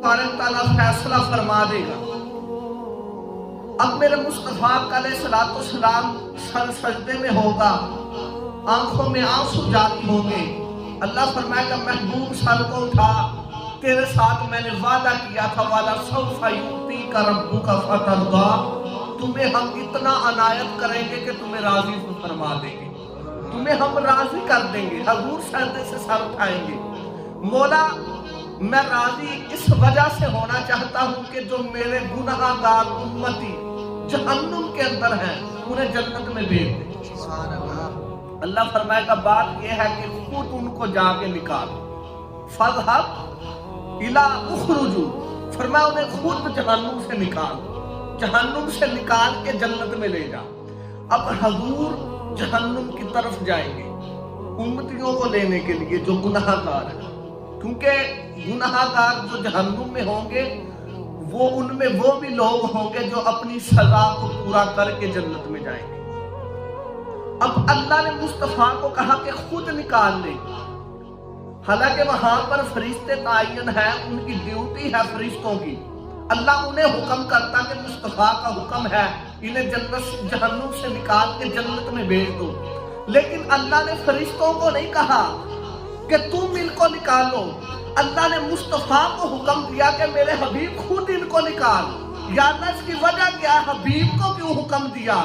ताला फैसला फरमा देगा। अब मेरे मुस्तफा अलैहिस्सलाम सर सजदे में होगा, आंखों में आंसू जारी होंगे। अल्लाह फरमाएगा महबूब सर को उठा, तेरे साथ मैंने वादा किया था, वाला सौफा युती का रब्बु का फतरदा, तुम्हें हम इतना अनायत करेंगे कि तुम्हें राजी फरमा देंगे, तुम्हें हम राजी कर देंगे। हजूर सजदे से सर उठाएंगे, मौला मैं राजी इस वजह से होना चाहता हूं कि जो मेरे गुनाहगार उम्मती जहन्नुम के अंदर हैं उन्हें जन्नत में भेज दे। अल्लाह फरमाएगा बात यह है कि खुद उनको जाके निकाल, फज़हब इला उखरुजू, फरमाया उन्हें खुद जहन्नुम से निकाल, जहन्नुम से निकाल के जन्नत में ले जा। अब हजूर जहन्नुम की तरफ जाएंगे उम्मतियों को लेने के लिए जो गुनाहगार है, क्योंकि गुनाहगार जो जहन्नुम में होंगे वो उनमें वो भी लोग होंगे जो अपनी सजा को पूरा करके जन्नत में जाएंगे। अब अल्लाह ने मुस्तफा को कहा कि खुद निकाल ले, हालांकि वहां पर फरिश्ते तायन है, उनकी ड्यूटी है फरिश्तों की। अल्लाह उन्हें हुक्म करता कि मुस्तफा का हुक्म है इन्हें जन्नत जहन्नुम से निकाल के जन्नत में भेज दो, लेकिन अल्लाह ने फरिश्तों को नहीं कहा कि तुम इनको निकालो। अल्लाह ने मुस्तफा को हुक्म दिया कि मेरे हबीब खुद इनको निकाल। या अल्लाह इसकी वजह क्या, हबीब को क्यों हुक्म दिया?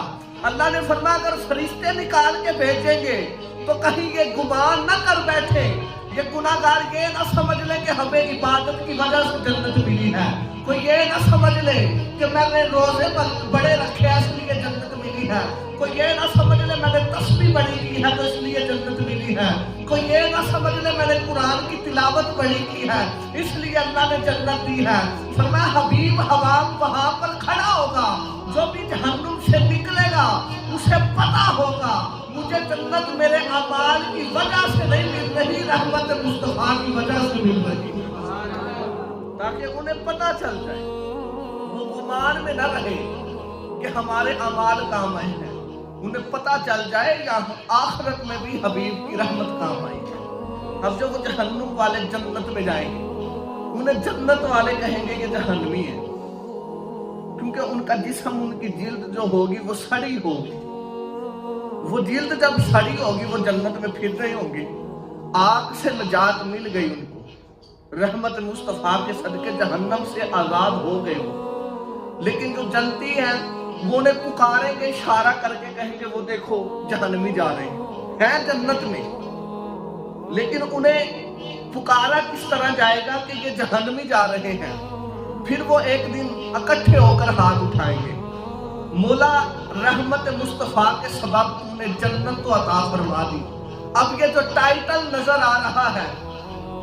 अल्लाह ने फरमाया अगर फरिश्ते निकाल के भेजेंगे तो कहीं ये गुमान न कर बैठे, ये गुनाहगार ये ना समझ ले कि हमें इबादत की वजह से जन्नत मिली है, कोई ये ना समझ ले कि मैंने रोजे बड़े रखे हैं इसलिए जन्नत मिली है, कोई ये ना समझ ले मैंने तस्बीह बड़ी की है तो इसलिए जन्नत मिली है, कोई ये ना समझ ले मैंने कुरान की तिलावत बड़ी की है इसलिए अल्लाह ने जन्नत दी है। फरमाया हबीब हवाम वहां पर खड़ा होगा, जो भी जहन्नुम से निकलेगा उसे पता होगा मुझे जन्नत मेरे अमाल की वजह से नहीं मिल रही, रहमत मुस्तफा की वजह से मिल रही, ताकि उन्हें पता चल जाए, वो गुमान में न रहे कि हमारे अमाल काम आए हैं, उन्हें पता चल जाए या आखिरत में भी हबीब की रहमत काम आई है। अब जब वो जहन्नुम वाले जन्नत में जाएंगे उन्हें जन्नत वाले कहेंगे ये जहन्नमी है, क्योंकि उनका जिस्म, उनकी जिल्द जो होगी वो सड़ी होगी। वो जिल्द जब सड़ी होगी वो जन्नत में फिर रहे होंगे, आग से नजात मिल गई उनको, रहमत मुस्तफा के सदके जहन्नम से आजाद हो गए हो। लेकिन जो जनती है वो उन्हें पुकारेंगे, इशारा करके कहेंगे वो देखो जहन्नमी जा रहे हैं जन्नत में, लेकिन उन्हें पुकारा किस तरह जाएगा कि ये जहन्नमी जा रहे हैं। फिर वो एक दिन इकट्ठे होकर हाथ उठाएंगे, मौला रहमत मुस्तफा के सबब तूने जन्नत तो अता फरमा दी। अब ये जो टाइटल नजर आ रहा है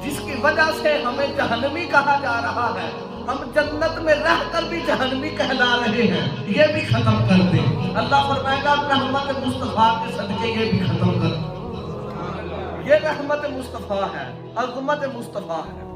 जिसकी वजह से हमें जहन्नमी कहा जा रहा है, हम जन्नत में रहकर भी जहन्नमी कहला रहे हैं, ये भी खत्म कर दे। अल्लाह फरमाएगा रहमत मुस्तफा के सदके ये भी खत्म कर। ये रहमत मुस्तफा है, अज़मत मुस्तफा है।